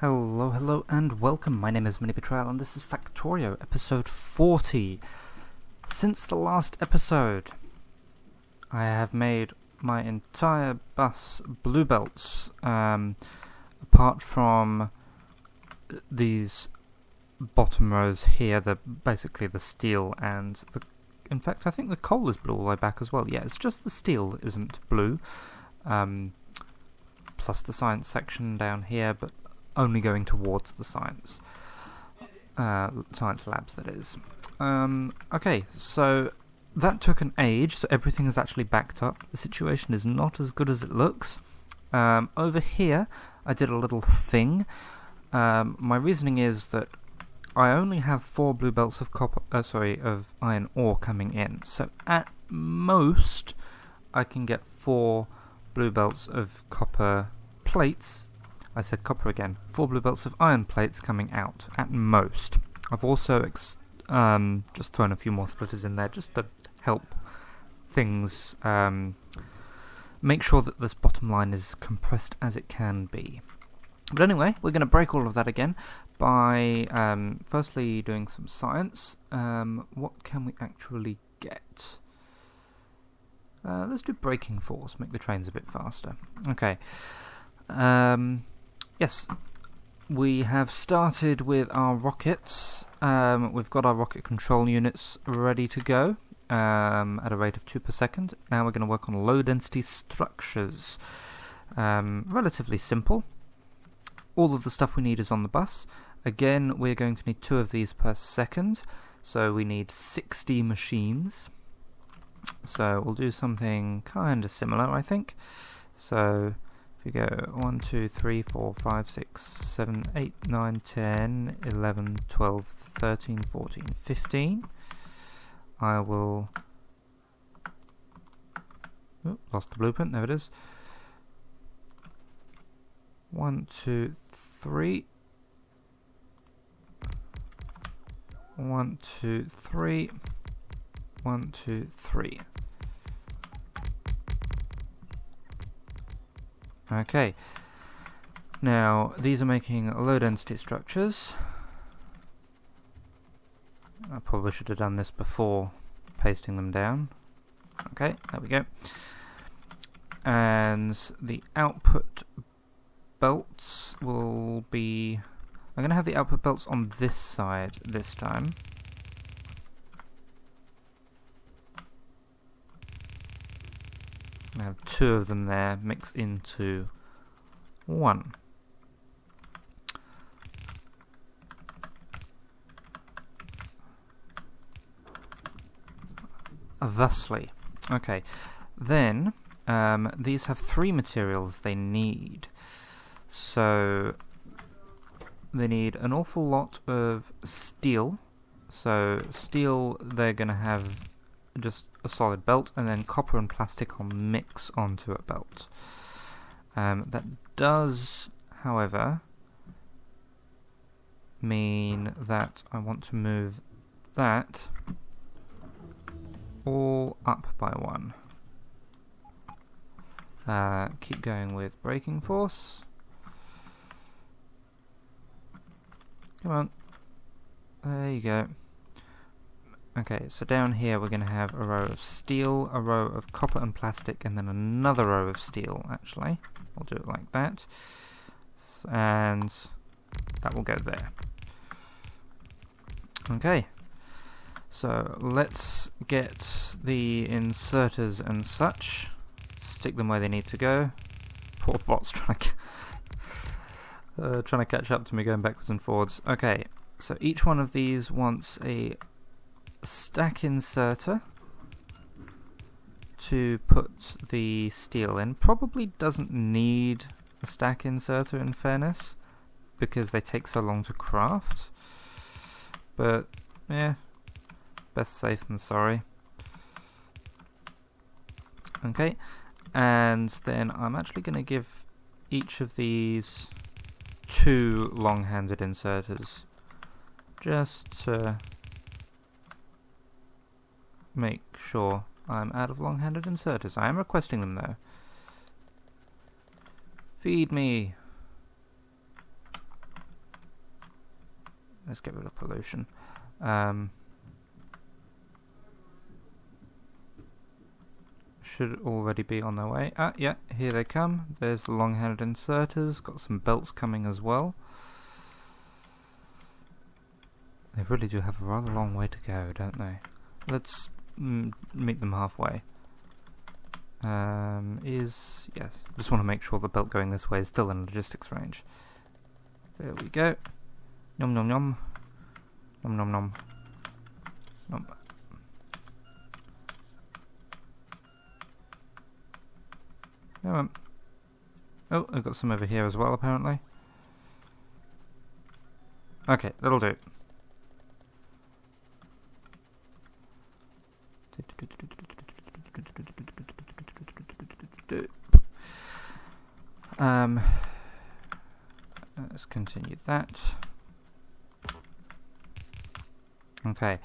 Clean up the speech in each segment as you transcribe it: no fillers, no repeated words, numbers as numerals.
Hello, hello, and welcome. My name is MiniBetrayal, and this is Factorio, episode 40. Since the last episode, I have made my entire bus blue belts, apart from these bottom rows here, basically the steel and the... In fact, I think the coal is blue all the way back as well. Yeah, it's just the steel isn't blue, plus the science section down here, but only going towards the science labs, that is. Okay, so that took an age, so everything is actually backed up. The situation is not as good as it looks. Over here, I did a little thing. My reasoning is that I only have 4 blue belts of of iron ore coming in. So at most, I can get 4 blue belts of copper plates. I said copper again. 4 blue belts of iron plates coming out, at most. I've also just thrown a few more splitters in there just to help things make sure that this bottom line is compressed as it can be. But anyway, we're going to break all of that again by firstly doing some science. What can we actually get? Let's do braking force, make the trains a bit faster. Okay. Yes, we have started with our rockets. We've got our rocket control units ready to go at a rate of 2 per second. Now we're going to work on low density structures. Relatively simple. All of the stuff we need is on the bus. Again, we're going to need 2 of these per second, so we need 60 machines. So we'll do something kind of similar, I think. So if we go 1, 2, 3, 4, 5, 6, 7, 8, 9, 10, 11, 12, 13, 14, 15. I will... Oh, lost the blueprint, there it is. 1, 2, 3. 1, 2, 3. 1, 2, 3. Okay. Now, these are making low density structures. I probably should have done this before pasting them down. Okay, there we go. And the output belts will be... I'm going to have the output belts on this side this time. I have 2 of them there, mixed into 1. Thusly. Okay. Then, these have 3 materials they need. So, they need an awful lot of steel. So, steel, they're going to have just a solid belt, and then copper and plastic will mix onto a belt. That does, however, mean that I want to move that all up by 1. Keep going with braking force. Come on. There you go. Okay, so down here we're going to have a row of steel, a row of copper and plastic, and then another row of steel, actually. We'll do it like that. And that will go there. Okay. So let's get the inserters and such. Stick them where they need to go. Poor bot's trying to catch up to me going backwards and forwards. Okay, so each one of these wants a stack inserter to put the steel in. Probably doesn't need a stack inserter, in fairness, because they take so long to craft. But yeah, best safe than sorry. Okay, and then I'm actually going to give each of these 2 long-handed inserters, just to make sure I'm out of long-handed inserters. I am requesting them though. Feed me. let's get rid of pollution. Should already be on their way. Ah, yeah, here they come. There's the long-handed inserters. Got some belts coming as well. They really do have a rather long way to go, don't they? Let's meet them halfway. Yes. Just want to make sure the belt going this way is still in logistics range. There we go. Nom nom nom. Nom nom nom. Nom. Come on. Oh, I've got some over here as well, apparently. Okay, that'll do. Let's continue that. Okay,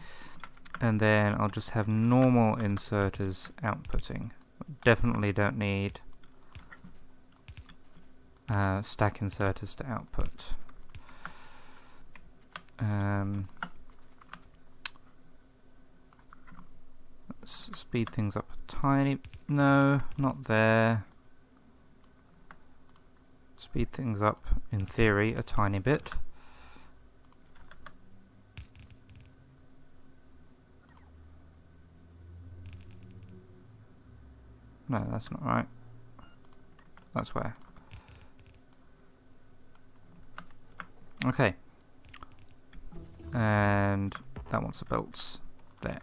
and then I'll just have normal inserters outputting. Definitely don't need stack inserters to output. Let's speed things up a tiny... No, not there. Speed things up, in theory, a tiny bit. No, that's not right. That's where. Okay. And that wants the belts there.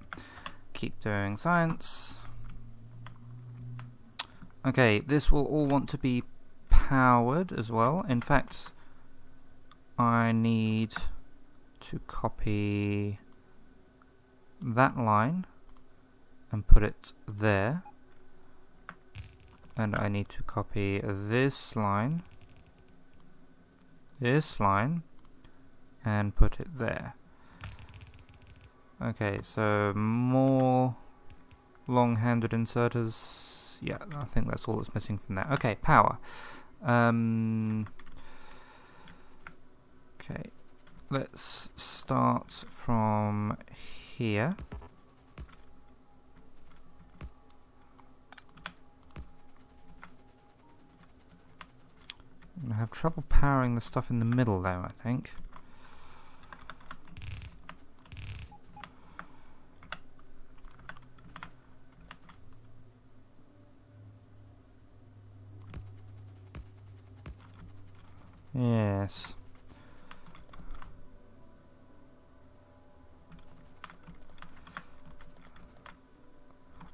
Keep doing science. Okay, this will all want to be powered as well. In fact, I need to copy that line and put it there. And I need to copy this line, and put it there. Okay, so more long-handed inserters. Yeah, I think that's all that's missing from there. Okay, power. Okay, let's start from here. I'm going to have trouble powering the stuff in the middle though, I think. Yes.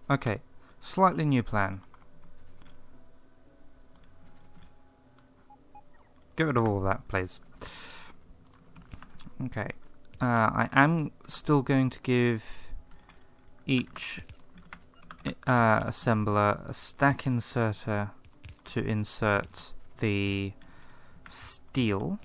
Okay, slightly new plan. Get rid of all of that, please. Okay. I am still going to give each assembler a stack inserter to insert the steel.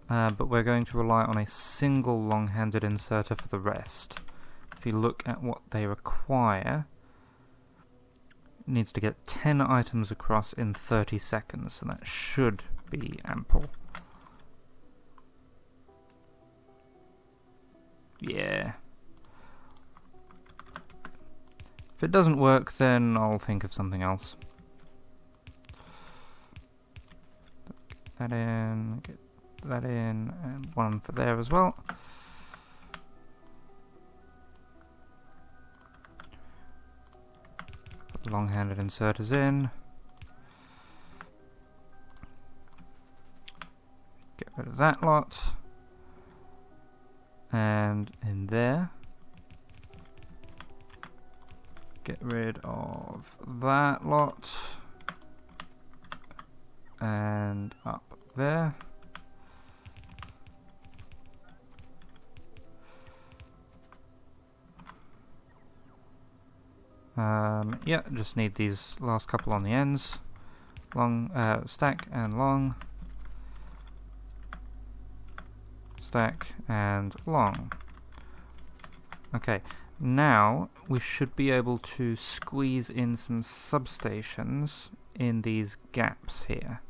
But we're going to rely on a single long-handed inserter for the rest. If you look at what they require, needs to get 10 items across in 30 seconds, so that should be ample. Yeah. If it doesn't work, then I'll think of something else. Get that in, get that in, and one for there as well. Long-handed inserters in. Get rid of that lot. And in there. Get rid of that lot. And up there. Yeah, just need these last couple on the ends. Long, stack and long. Stack and long. Okay, now we should be able to squeeze in some substations in these gaps here.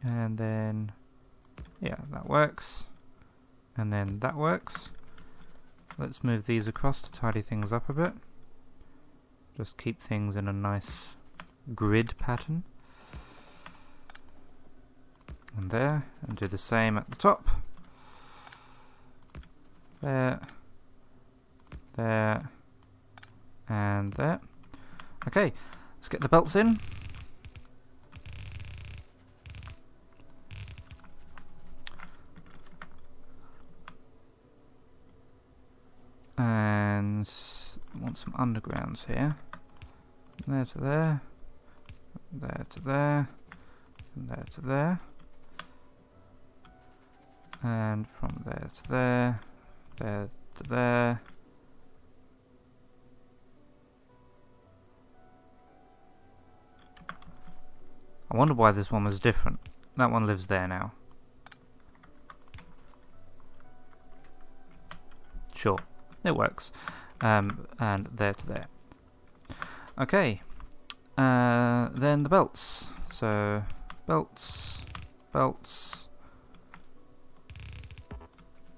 And then, yeah, that works. And then that works. Let's move these across to tidy things up a bit. Just keep things in a nice grid pattern. And there, and do the same at the top. There, there, and there. Okay, let's get the belts in. And I want some undergrounds here. There to there, there to there, and there to there. And from there to there, there to there. I wonder why this one was different. That one lives there now. Sure, it works. And there to there. Okay. Then the belts. So, belts, belts,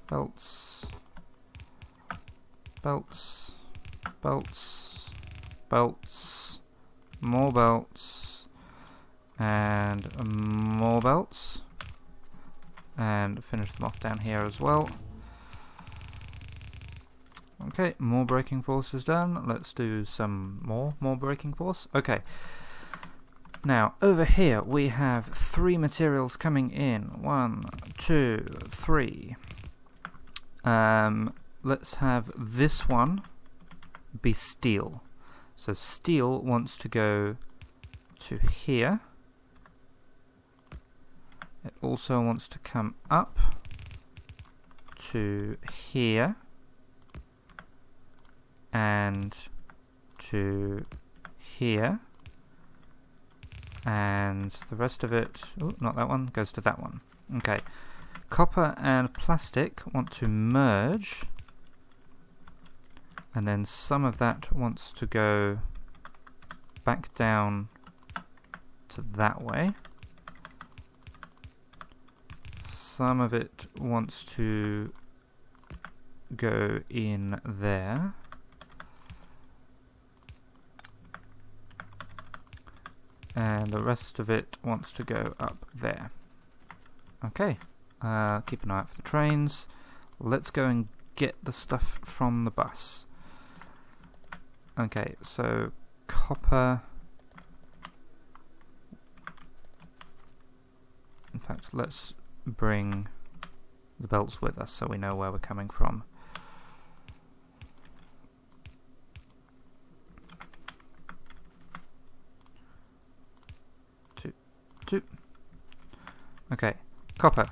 belts, belts, belts, belts, more belts, and more belts, and finish them off down here as well. Okay, more braking force is done. Let's do some more braking force. Okay. Now, over here we have 3 materials coming in. 1, 2, 3. Let's have this one be steel. So steel wants to go to here. It also wants to come up to here and to here, and the rest of it, not that one, goes to that one. Okay, copper and plastic want to merge, and then some of that wants to go back down to that way. Some of it wants to go in there. And the rest of it wants to go up there. Okay, keep an eye out for the trains. Let's go and get the stuff from the bus. Okay, so copper. In fact, let's bring the belts with us so we know where we're coming from. Two. Okay, copper.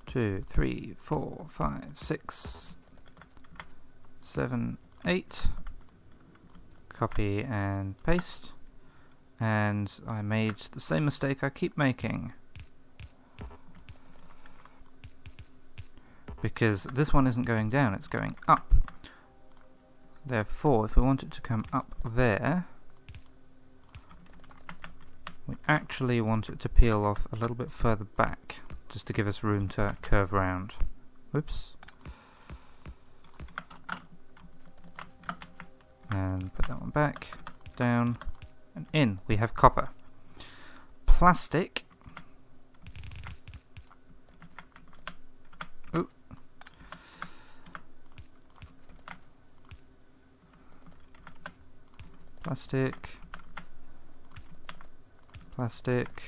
2, 3, 4, 5, 6, 7, 8. Copy and paste. And I made the same mistake I keep making, because this one isn't going down, it's going up. Therefore, if we want it to come up there, we actually want it to peel off a little bit further back, just to give us room to curve round. Whoops. And put that one back, down, and in. We have copper. Plastic. Ooh. Plastic. Plastic.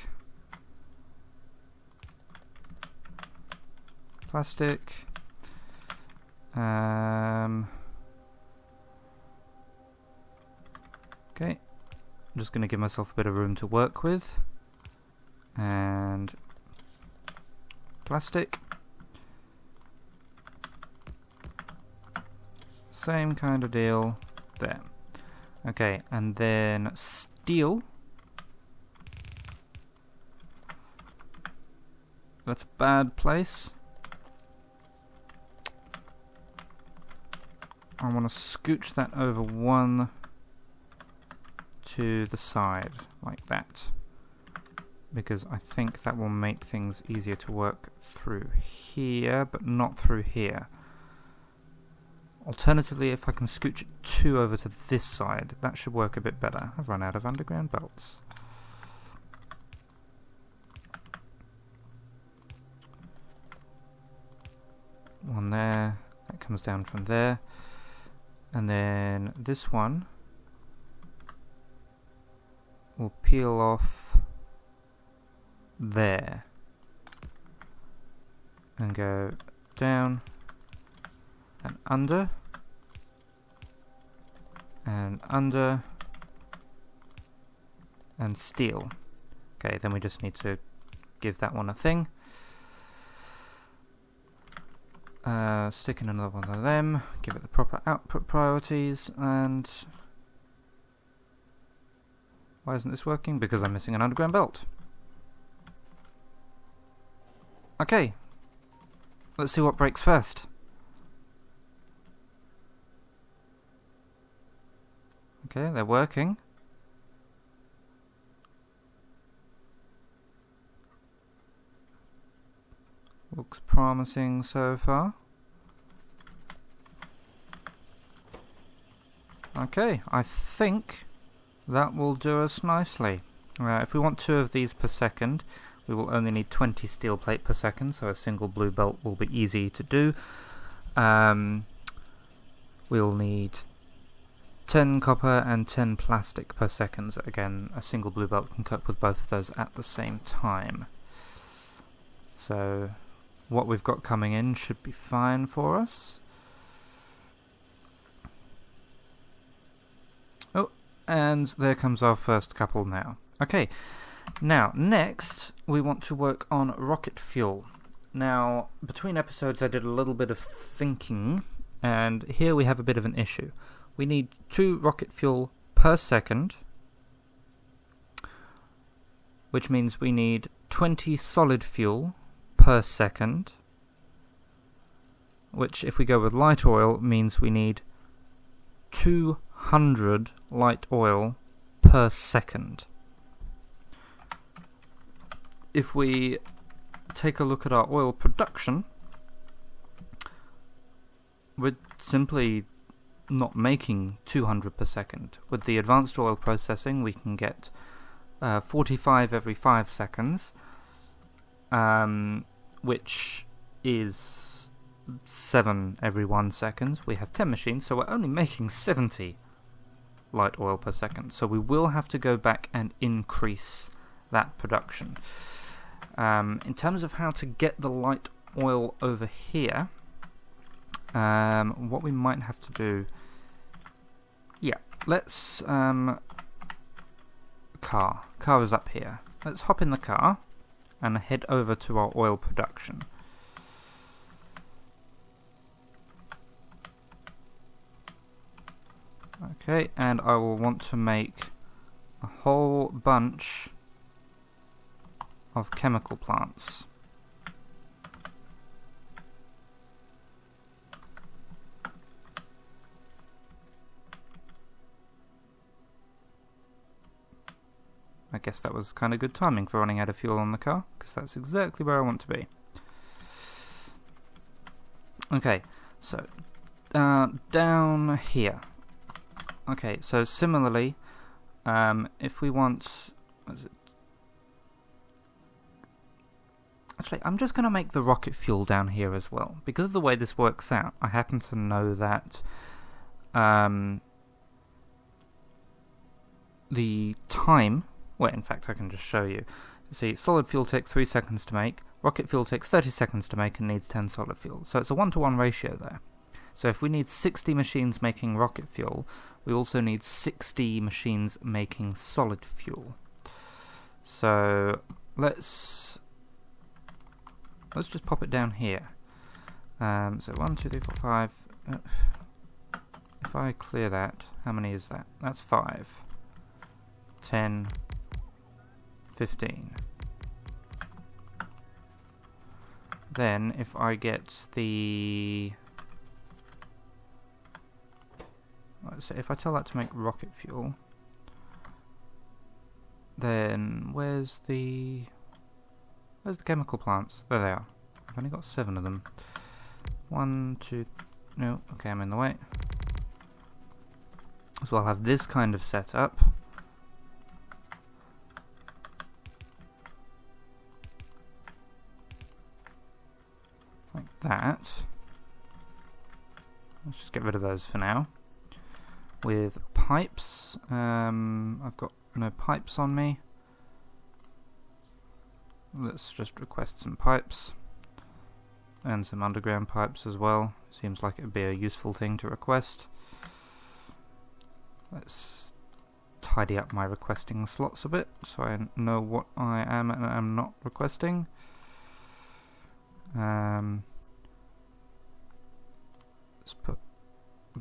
Plastic. Okay, I'm just going to give myself a bit of room to work with. And plastic. Same kind of deal there. Okay, and then steel. That's a bad place. I want to scooch that over one to the side, like that. Because I think that will make things easier to work through here, but not through here. Alternatively, if I can scooch it 2 over to this side, that should work a bit better. I've run out of underground belts. One there, that comes down from there. And then this one will peel off there. And go down and under and steel. Okay, then we just need to give that one a thing. Stick in another one of them, give it the proper output priorities, and why isn't this working? Because I'm missing an underground belt. Okay, let's see what breaks first. Okay, they're working. Looks promising so far. Okay, I think that will do us nicely. If we want 2 of these per second, we will only need 20 steel plate per second, so a single blue belt will be easy to do. We'll need 10 copper and 10 plastic per second. So again, a single blue belt can cope with both of those at the same time. So what we've got coming in should be fine for us. Oh, and there comes our first couple now. Okay, now next we want to work on rocket fuel. Now, between episodes I did a little bit of thinking, and here we have a bit of an issue. We need 2 rocket fuel per second, which means we need 20 solid fuel per second, which, if we go with light oil, means we need 200 light oil per second. If we take a look at our oil production, we're simply not making 200 per second. With the advanced oil processing, we can get 45 every 5 seconds, which is 7 every 1 second. We have 10 machines, so we're only making 70 light oil per second. So we will have to go back and increase that production. In terms of how to get the light oil over here, what we might have to do... Yeah, let's... Car is up here. Let's hop in the car and head over to our oil production. Okay, and I will want to make a whole bunch of chemical plants. I guess that was kind of good timing for running out of fuel on the car, because that's exactly where I want to be. Okay, so down here. Okay, so similarly, if we want... What is it? Actually, I'm just going to make the rocket fuel down here as well. Because of the way this works out, I happen to know that the time... Well, in fact, I can just show you. See, solid fuel takes 3 seconds to make, rocket fuel takes 30 seconds to make and needs 10 solid fuel. So it's a 1-to-1 ratio there. So if we need 60 machines making rocket fuel, we also need 60 machines making solid fuel. So let's just pop it down here. So 1, 2, 3, 4, 5. If I clear that, how many is that? That's 5. 10. 15. Then if I get the So if I tell that to make rocket fuel, then where's the chemical plants? There they are. I've only got 7 of them. 1, 2... No, okay, I'm in the way. So I'll have this kind of setup. Like that. Let's just get rid of those for now. With pipes, I've got no pipes on me. Let's just request some pipes. And some underground pipes as well. Seems like it would be a useful thing to request. Let's tidy up my requesting slots a bit so I know what I am and am not requesting. Let's put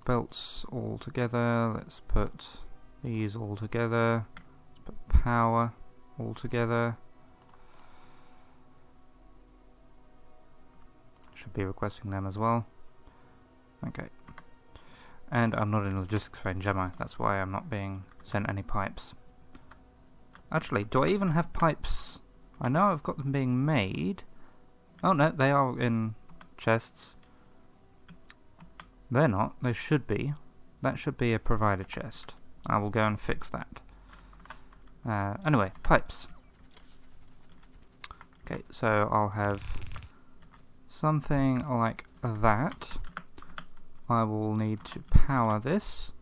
belts all together. Let's put these all together. Let's put power all together. Should be requesting them as well. Okay. And I'm not in logistics range, am I? That's why I'm not being sent any pipes. Actually, do I even have pipes? I know I've got them being made. Oh no, they are in chests. They're not. They should be. That should be a provider chest. I will go and fix that. Anyway, pipes. Okay, so I'll have something like that. I will need to power this.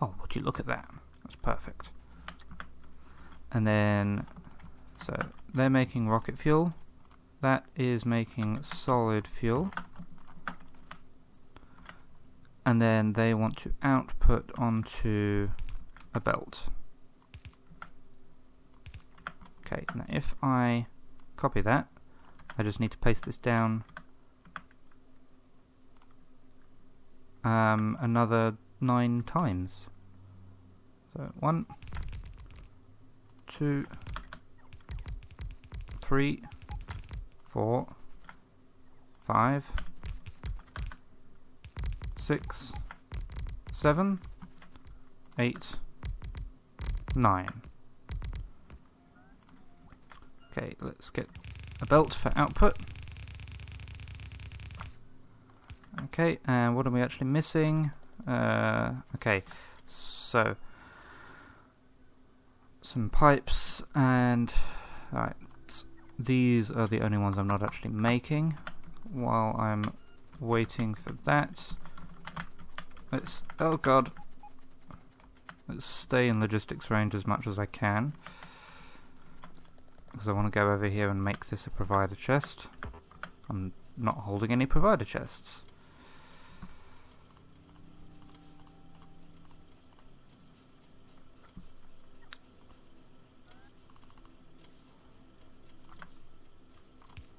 Oh, would you look at that? That's perfect. And then, so they're making rocket fuel. That is making solid fuel. And then they want to output onto a belt. Okay, now if I copy that, I just need to paste this down another 9 times. So 1, 2, 3, 4, 5, 6, 7, 8, 9. Okay, let's get a belt for output. Okay, and what are we actually missing? Okay, so some pipes, and right, these are the only ones I'm not actually making. While I'm waiting for that, let's, oh god, let's stay in logistics range as much as I can, because I want to go over here and make this a provider chest. I'm not holding any provider chests.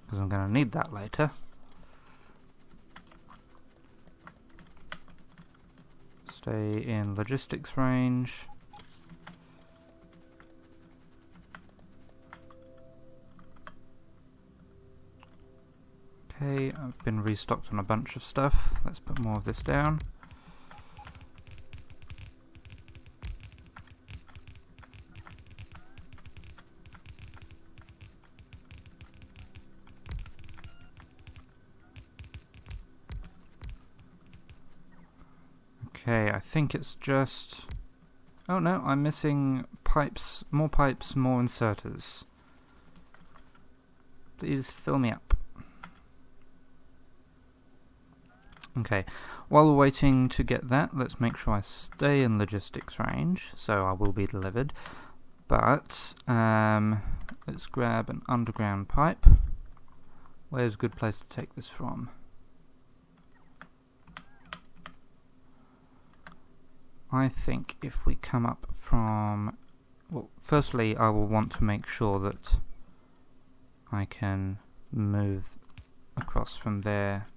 Because I'm going to need that later. Stay in logistics range. Okay, I've been restocked on a bunch of stuff. Let's put more of this down. Okay, I think it's just... Oh no, I'm missing pipes, more inserters. Please fill me up. Okay, while we're waiting to get that, let's make sure I stay in logistics range, so I will be delivered. But, let's grab an underground pipe. Where's a good place to take this from? I think if we come up from... Well, firstly, I will want to make sure that I can move across from there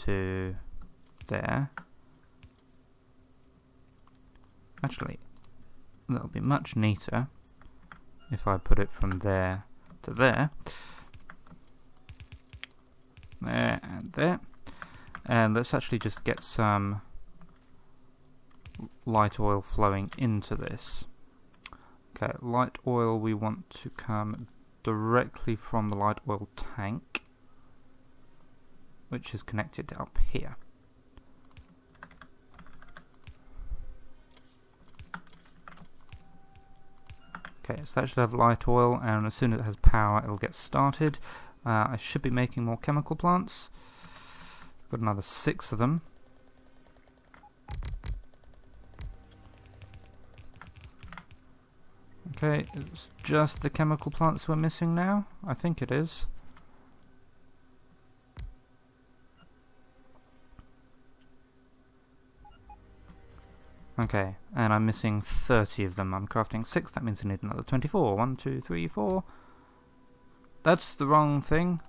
to there. Actually, that'll be much neater if I put it from there to there. There and there. And let's actually just get some light oil flowing into this. Okay, light oil we want to come directly from the light oil tank, which is connected up here. Okay, so that should have light oil, and as soon as it has power it'll get started. I should be making more chemical plants. Got another 6 of them. Okay, it's just the chemical plants we're missing now. I think it is. Okay, and I'm missing 30 of them. I'm crafting 6, that means I need another 24. 1, 2, 3, 4. That's the wrong thing.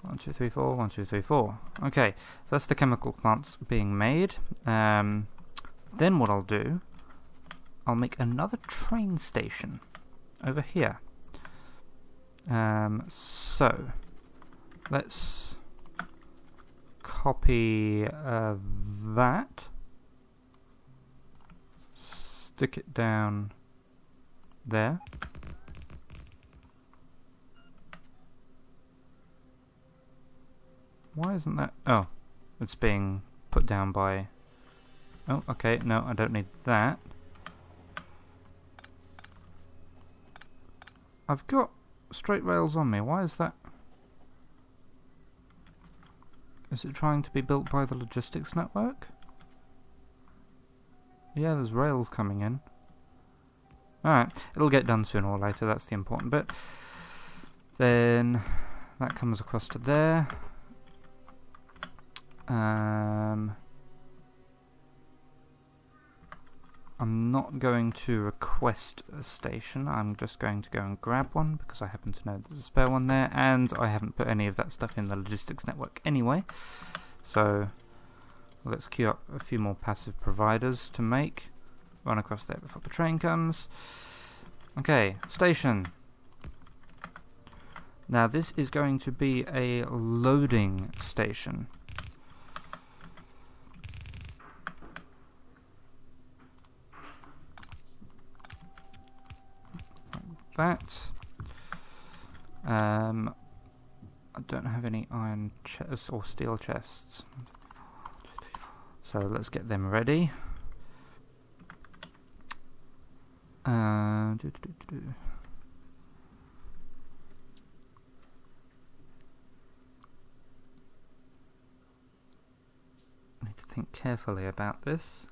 1, 2, 3, 4, 1, 2, 3, 4. Okay, so that's the chemical plants being made. Then what I'll do, I'll make another train station over here. So, let's copy that, stick it down there. Why isn't that? Oh, it's being put down by... Oh, okay, no, I don't need that. I've got straight rails on me, why is that? Is it trying to be built by the logistics network? Yeah, there's rails coming in. Alright, it'll get done sooner or later, that's the important bit. Then that comes across to there. I'm not going to request a station, I'm just going to go and grab one because I happen to know there's a spare one there, and I haven't put any of that stuff in the logistics network anyway. So let's queue up a few more passive providers to make. Run across there before the train comes. Okay, station. Now this is going to be a loading station. That. I don't have any iron chests or steel chests, so let's get them ready. I need to think carefully about this.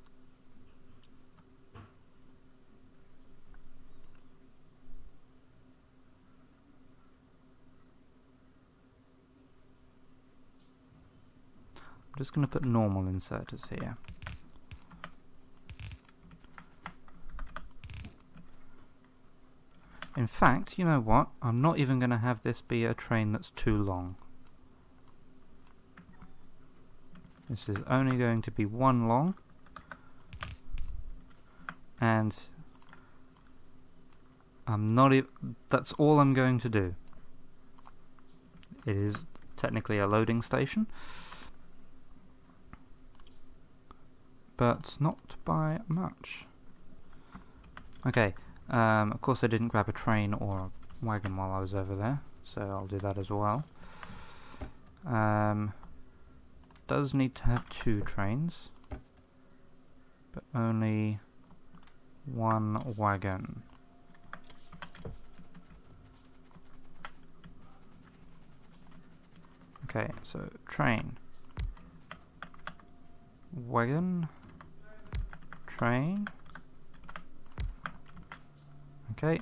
I'm just going to put normal inserters here. In fact, you know what? I'm not even going to have this be a train that's too long. This is only going to be one long. And I'm not that's all I'm going to do. It is technically a loading station, but not by much. Okay, of course I didn't grab a train or a wagon while I was over there, so I'll do that as well. Does need to have 2 trains, but only 1 wagon. Okay, so train, wagon, train. Okay,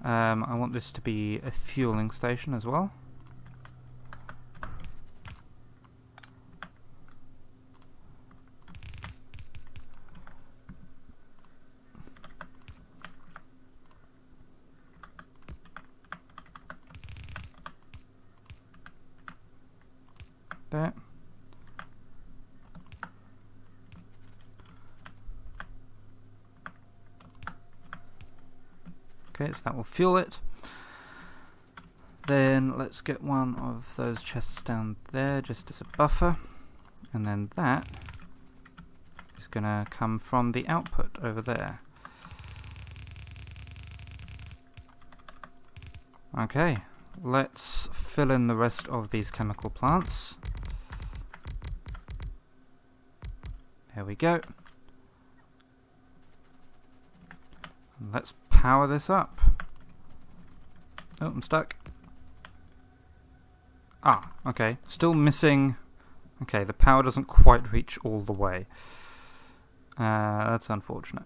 I want this to be a fueling station as well. There. Okay, so that will fuel it. Then let's get one of those chests down there just as a buffer. And then that is going to come from the output over there. Okay, let's fill in the rest of these chemical plants. There we go. Let's power this up. Oh, I'm stuck. Ah, okay. Still missing. Okay, the power doesn't quite reach all the way. That's unfortunate.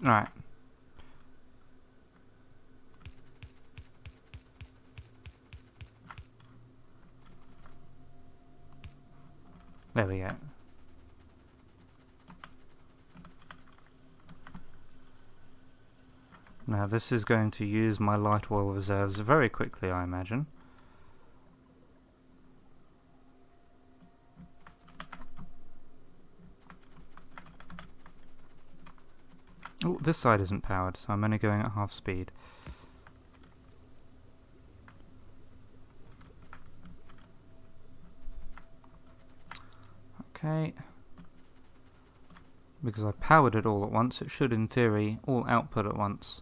Alright. There we go. Now this is going to use my light oil reserves very quickly, I imagine. Oh, this side isn't powered, so I'm only going at half speed. Okay. Because I powered it all at once, it should in theory all output at once.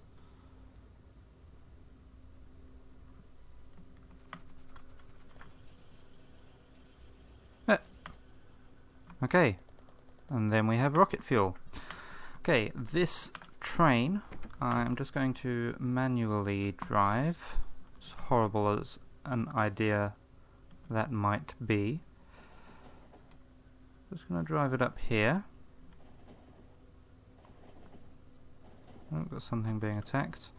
Okay, and then we have rocket fuel. Okay, this train I'm just going to manually drive, as horrible as an idea that might be. Just going to drive it up here. Oh, got something being attacked.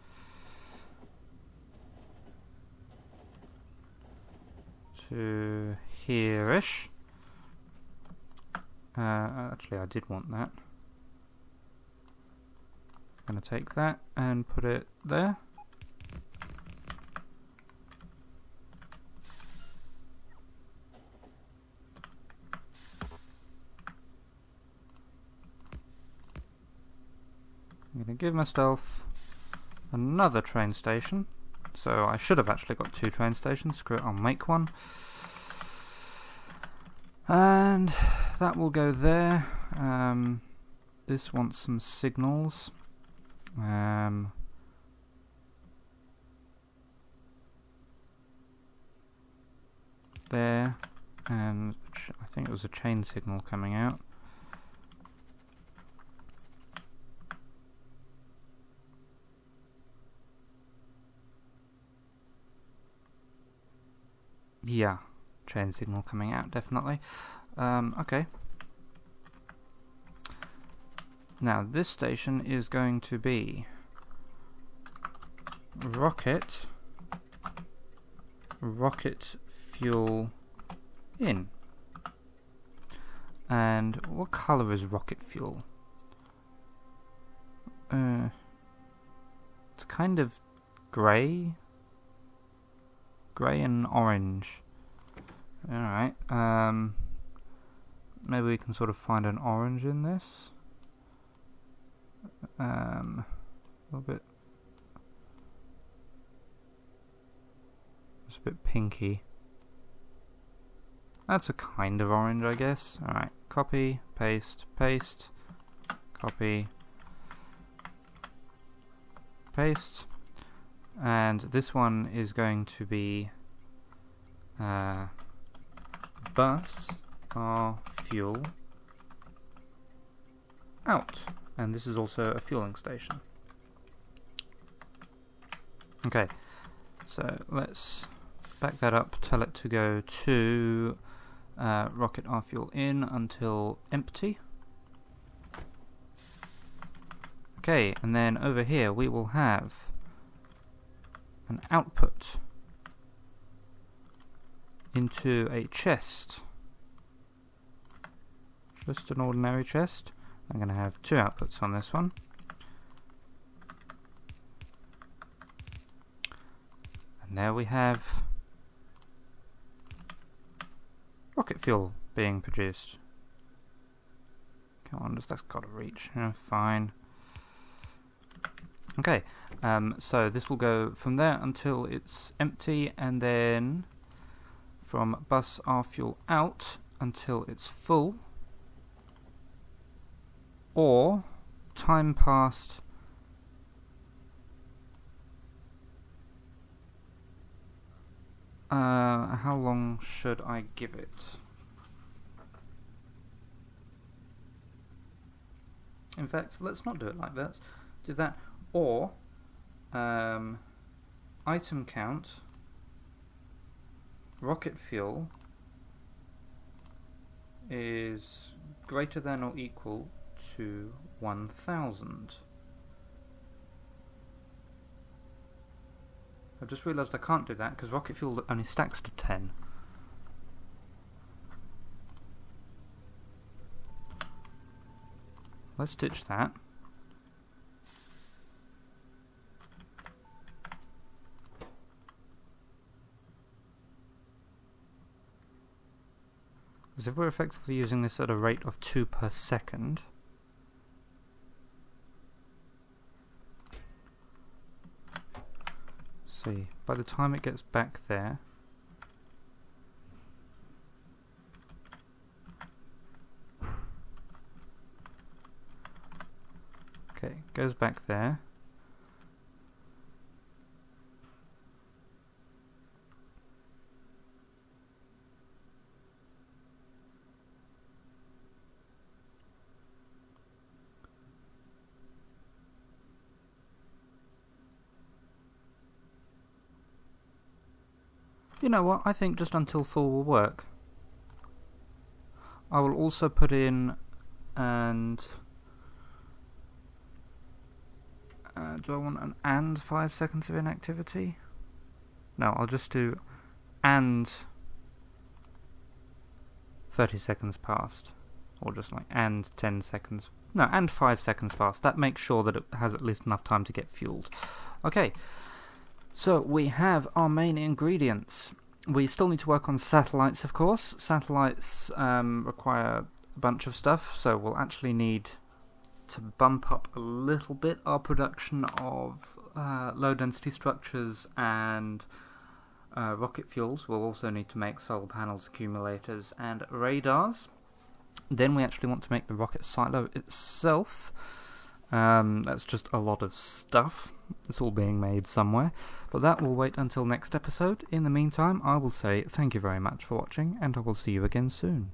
To here-ish. Actually, I did want that. I'm going to take that and put it there. I'm going to give myself another train station. So I should have actually got 2 train stations. Screw it, I'll make one. And that will go there. This wants some signals. There, and I think it was a chain signal coming out. Yeah, chain signal coming out, definitely. Okay. Now, this station is going to be rocket fuel in. And what colour is rocket fuel? It's kind of grey and orange. Alright, maybe we can sort of find an orange in this. A little bit. It's a bit pinky. That's a kind of orange, I guess. Alright, copy, paste, paste, copy, paste. And this one is going to be bus our fuel out. And this is also a fueling station. Okay, so let's back that up, tell it to go to rocket our fuel in until empty. Okay, and then over here we will have an output into a chest. Just an ordinary chest. I'm going to have 2 outputs on this one. And there we have rocket fuel being produced. Come on, that's got to reach. Fine. Okay, so this will go from there until it's empty, and then from bus our fuel out, until it's full, or time past how long should I give it? In fact, let's not do it like that. Do that, or item count, rocket fuel is greater than or equal to 1000. I've just realised I can't do that because rocket fuel only stacks to 10. Let's ditch that. Because if we're effectively using this at a rate of 2 per second, see, by the time it gets back there, okay, goes back there. You know what, I think just until full will work. I will also put in, and do I want an and 5 seconds of inactivity? No, I'll just do and 30 seconds past, or just like and 10 seconds, no, and 5 seconds past. That makes sure that it has at least enough time to get fueled. Okay, so we have our main ingredients. We still need to work on satellites, of course. Satellites require a bunch of stuff, so we'll actually need to bump up a little bit our production of low density structures and rocket fuels. We'll also need to make solar panels, accumulators and radars. Then we actually want to make the rocket silo itself. That's just a lot of stuff. It's all being made somewhere, but that will wait until next episode. In the meantime, I will say thank you very much for watching, and I will see you again soon.